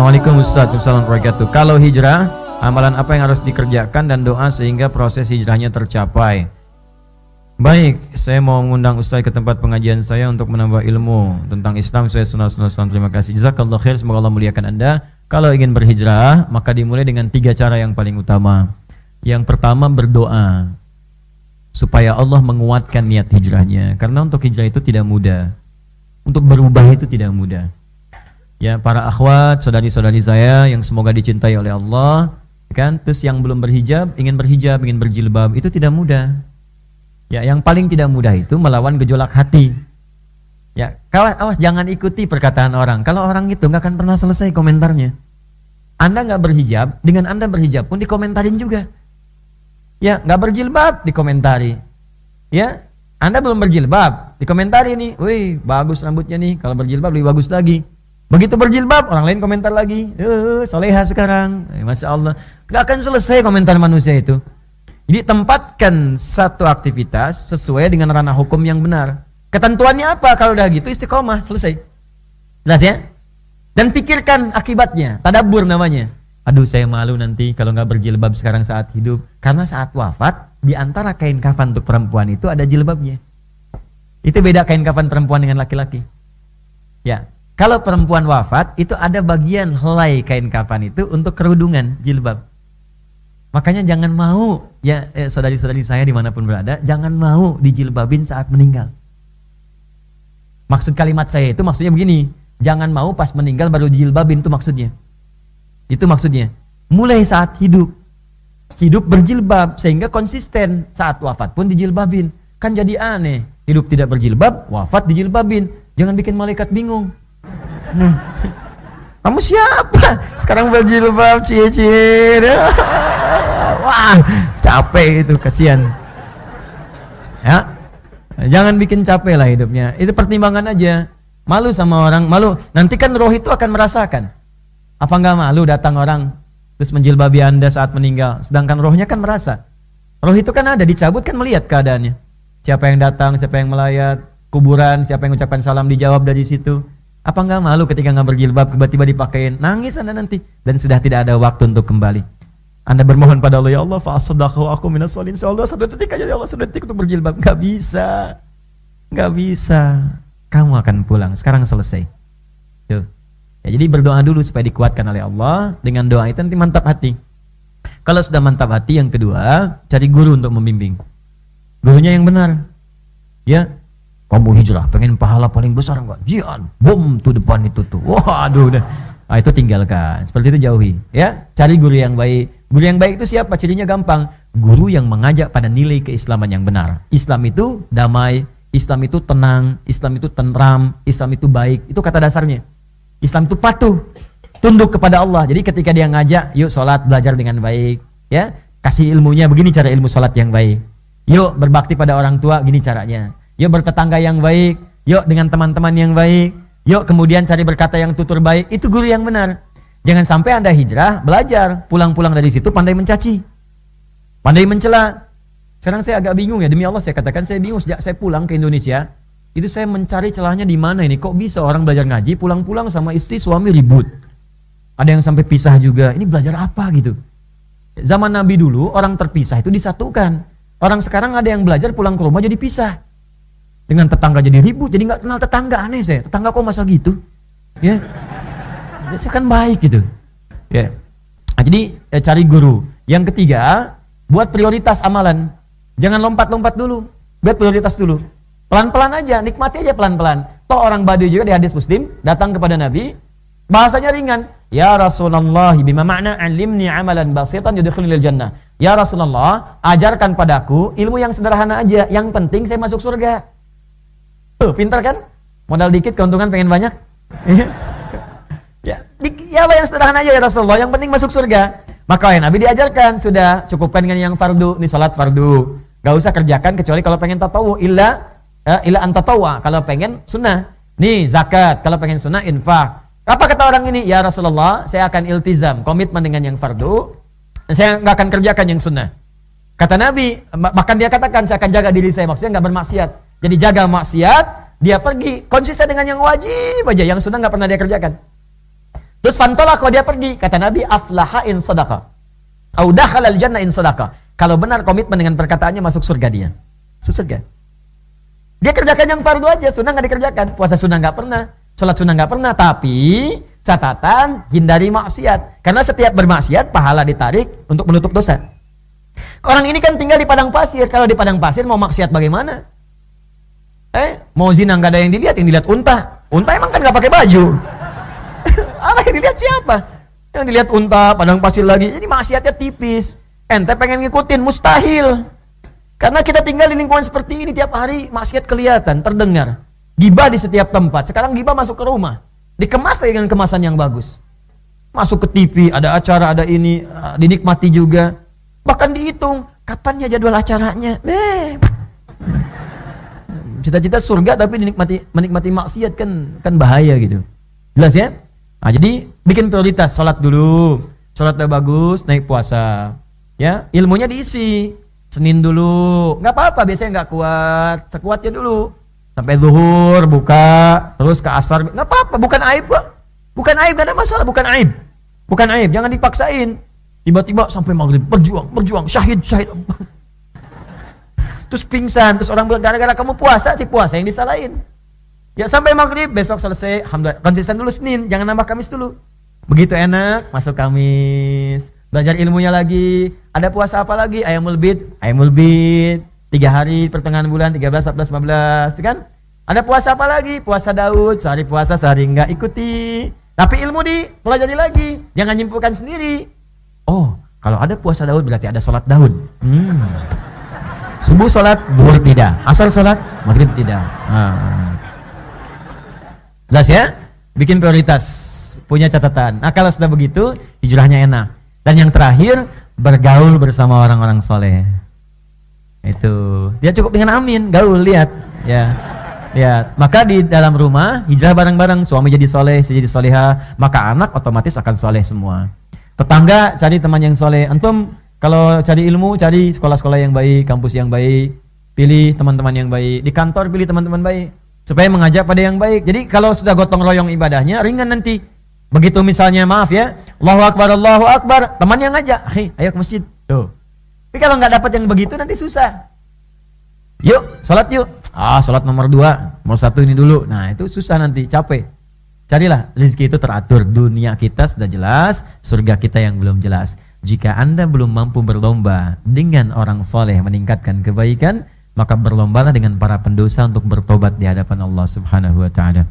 Assalamualaikum Ustaz. Waalaikumsalam warahmatullahi wabarakatuh. Kalau hijrah, amalan apa yang harus dikerjakan dan doa sehingga proses hijrahnya tercapai? Baik, saya mau mengundang Ustaz ke tempat pengajian saya untuk menambah ilmu tentang Islam, saya sunnah-sunnah Islam. Terima kasih. Jazakallah khair, semoga Allah muliakan Anda. Kalau ingin berhijrah, maka dimulai dengan 3 cara yang paling utama. Yang pertama, berdoa supaya Allah menguatkan niat hijrahnya. Karena untuk hijrah itu tidak mudah. Untuk berubah itu tidak mudah. Ya, para akhwat, saudari-saudari saya yang semoga dicintai oleh Allah, kan? Terus yang belum berhijab, ingin berjilbab, itu tidak mudah. Ya, yang paling tidak mudah itu melawan gejolak hati. Ya, awas jangan ikuti perkataan orang. Kalau orang itu nggak akan pernah selesai komentarnya. Anda nggak berhijab, dengan Anda berhijab pun dikomentarin juga. Ya, nggak berjilbab dikomentari. Ya, Anda belum berjilbab, dikomentari nih, wih bagus rambutnya nih, kalau berjilbab lebih bagus lagi. Begitu berjilbab, orang lain komentar lagi, soleha sekarang, Masya Allah. Gak akan selesai komentar manusia itu. Jadi tempatkan satu aktivitas sesuai dengan ranah hukum yang benar. Ketentuannya apa? Kalau udah gitu istiqomah, selesai. Jelas ya? Dan pikirkan akibatnya, tadabbur namanya. Aduh, saya malu nanti kalau gak berjilbab sekarang saat hidup. Karena saat wafat, di antara kain kafan untuk perempuan itu ada jilbabnya. Itu beda kain kafan perempuan dengan laki-laki. Ya. Kalau perempuan wafat, itu ada bagian helai kain kafan itu untuk kerudungan, jilbab. Makanya jangan mau, ya saudari-saudari saya dimanapun berada, jangan mau dijilbabin saat meninggal. Maksud kalimat saya itu maksudnya begini, jangan mau pas meninggal baru dijilbabin, itu maksudnya. Itu maksudnya. Mulai saat hidup berjilbab, sehingga konsisten saat wafat pun dijilbabin. Kan jadi aneh, hidup tidak berjilbab, wafat dijilbabin. Jangan bikin malaikat bingung. Kamu siapa? Sekarang berjilbab, cie-cie. Wah, capek itu, kasihan. Ya, jangan bikin capek lah hidupnya. Itu pertimbangan aja. Malu sama orang, malu. Nanti kan roh itu akan merasakan. Apa enggak malu datang orang terus menjilbabi Anda saat meninggal, sedangkan rohnya kan merasa. Roh itu kan ada, dicabut kan melihat keadaannya. Siapa yang datang, siapa yang melayat, kuburan, siapa yang ucapkan salam dijawab dari situ. Apa enggak malu ketika enggak berjilbab tiba-tiba dipakein? Nangis Anda nanti dan sudah tidak ada waktu untuk kembali. Anda bermohon pada Allah, ya Allah, fa'asadaqahu aku minas sholihin. Allah 1 detik aja, ya Allah, 1 detik untuk berjilbab. Enggak bisa. Enggak bisa. Kamu akan pulang. Sekarang selesai. Tuh. Ya, jadi berdoa dulu supaya dikuatkan oleh Allah. Dengan doa itu nanti mantap hati. Kalau sudah mantap hati, yang kedua, cari guru untuk membimbing. Gurunya yang benar. Ya. Kamu hijrah, pengen pahala paling besar enggak? Jihad, bom tuh depan itu tuh. Waduh, udah. Nah, itu tinggalkan. Seperti itu jauhi. Ya, cari guru yang baik. Guru yang baik itu siapa? Cirinya gampang. Guru yang mengajak pada nilai keislaman yang benar. Islam itu damai, Islam itu tenang, Islam itu tentram, Islam itu baik. Itu kata dasarnya. Islam itu patuh, tunduk kepada Allah. Jadi ketika dia ngajak, yuk sholat, belajar dengan baik. Ya, kasih ilmunya, begini cara ilmu sholat yang baik. Yuk berbakti pada orang tua, gini caranya. Yuk bertetangga yang baik, yuk dengan teman-teman yang baik, yuk kemudian cari berkata yang tutur baik. Itu guru yang benar. Jangan sampai Anda hijrah, belajar, pulang-pulang dari situ pandai mencaci, pandai mencela. Sekarang saya agak bingung ya, demi Allah saya katakan saya bingung sejak saya pulang ke Indonesia. Itu saya mencari celahnya di mana ini. Kok bisa orang belajar ngaji, pulang-pulang sama istri suami ribut. Ada yang sampai pisah juga. Ini belajar apa gitu. Zaman Nabi dulu orang terpisah itu disatukan. Orang sekarang ada yang belajar pulang ke rumah jadi pisah. Dengan tetangga jadi ribut, jadi nggak kenal tetangga, aneh saya. Tetangga kok masa gitu? Ya, saya kan baik gitu. Ya, nah, jadi cari guru. Yang ketiga, buat prioritas amalan. Jangan lompat-lompat dulu, buat prioritas dulu. Pelan-pelan aja, nikmati aja pelan-pelan. Toh orang Badui juga di hadis Muslim datang kepada Nabi, bahasanya ringan. Ya Rasulullah, bima makna alimni amalan basitan yudkhilnil jannah. Ya Rasulullah, ajarkan padaku ilmu yang sederhana aja. Yang penting saya masuk surga. Pintar kan? Modal dikit keuntungan pengen banyak. Ya apa yang sederhana aja ya Rasulullah, yang penting masuk surga. Maka ya Nabi diajarkan, sudah cukupkan dengan yang fardu. Nih salat fardu, gak usah kerjakan kecuali kalau pengen tatawu. Illa antatawwa, kalau pengen sunnah. Nih zakat, kalau pengen sunnah infak. Apa kata orang ini? Ya Rasulullah, saya akan iltizam, komitmen dengan yang fardu, saya gak akan kerjakan yang sunnah. Kata Nabi, bahkan dia katakan saya akan jaga diri saya, maksudnya gak bermaksiat. Jadi jaga maksiat, dia pergi konsisten dengan yang wajib aja, yang sunnah nggak pernah dia kerjakan. Terus fantolak kalau dia pergi, kata Nabi, aflaha in sadaqa. Au dakhala al-jannah in sadaqa. Kalau benar komitmen dengan perkataannya, masuk surga dia. Surga. Dia kerjakan yang fardu aja, sunnah nggak dikerjakan. Puasa sunnah nggak pernah, sholat sunnah nggak pernah. Tapi catatan, hindari maksiat. Karena setiap bermaksiat, pahala ditarik untuk menutup dosa. Orang ini kan tinggal di padang pasir. Kalau di padang pasir mau maksiat bagaimana? Mau zina nggak ada yang dilihat unta. Unta emang kan nggak pakai baju. Apa yang dilihat siapa? Yang dilihat unta, padang pasir lagi. Jadi maksiatnya tipis. Ente pengen ngikutin, mustahil. Karena kita tinggal di lingkungan seperti ini tiap hari, maksiat kelihatan, terdengar. Gibah di setiap tempat. Sekarang gibah masuk ke rumah. Dikemas dengan kemasan yang bagus. Masuk ke TV, ada acara, ada ini, dinikmati juga. Bahkan dihitung, kapannya jadwal acaranya. Cita-cita surga tapi menikmati maksiat kan bahaya gitu. Jelas ya? Nah, jadi bikin prioritas, sholat dulu. Sholat udah bagus, naik puasa. Ya, ilmunya diisi. Senin dulu, nggak apa-apa, biasanya nggak kuat, sekuatnya dulu. Sampai zuhur, buka, terus ke asar, nggak apa-apa, bukan aib kok. Bukan aib, nggak ada masalah, bukan aib. Bukan aib, jangan dipaksain. Tiba-tiba sampai maghrib, berjuang, syahid. Terus pingsan, terus orang bilang, gara-gara kamu puasa, si puasa yang disalahin. Ya sampai maghrib, besok selesai, alhamdulillah, konsisten dulu Senin, jangan nambah Kamis dulu. Begitu enak, masuk Kamis. Belajar ilmunya lagi. Ada puasa apa lagi? Ayamul Bid. 3 hari pertengahan bulan 13, 14, 15 kan? Ada puasa apa lagi? Puasa Daud, sehari puasa sehari enggak, ikuti. Tapi ilmu dipelajari lagi. Jangan nyimpulkan sendiri. Oh, kalau ada puasa Daud berarti ada sholat Daud. Subuh sholat, zuhur tidak. Asar sholat, maghrib tidak. Jelas ya? Bikin prioritas. Punya catatan. Nah kalau sudah begitu, hijrahnya enak. Dan yang terakhir, bergaul bersama orang-orang soleh. Itu dia cukup dengan amin, gaul, lihat ya. Lihat, maka di dalam rumah hijrah bareng-bareng, suami jadi soleh, istri jadi soleha, maka anak otomatis akan soleh semua. Tetangga cari teman yang soleh. Antum kalau cari ilmu, cari sekolah-sekolah yang baik, kampus yang baik, pilih teman-teman yang baik. Di kantor pilih teman-teman baik, supaya mengajak pada yang baik. Jadi kalau sudah gotong royong ibadahnya, ringan nanti. Begitu misalnya, maaf ya, Allahu Akbar, teman yang ngajak, ayo ke masjid. Tuh. Tapi kalau nggak dapat yang begitu nanti susah. Yuk, sholat yuk. Sholat nomor 2, nomor 1 ini dulu. Nah itu susah nanti, capek. Carilah, rezeki itu teratur. Dunia kita sudah jelas, surga kita yang belum jelas. Jika Anda belum mampu berlomba dengan orang soleh meningkatkan kebaikan, maka berlombalah dengan para pendosa untuk bertobat di hadapan Allah Subhanahu wa ta'ala.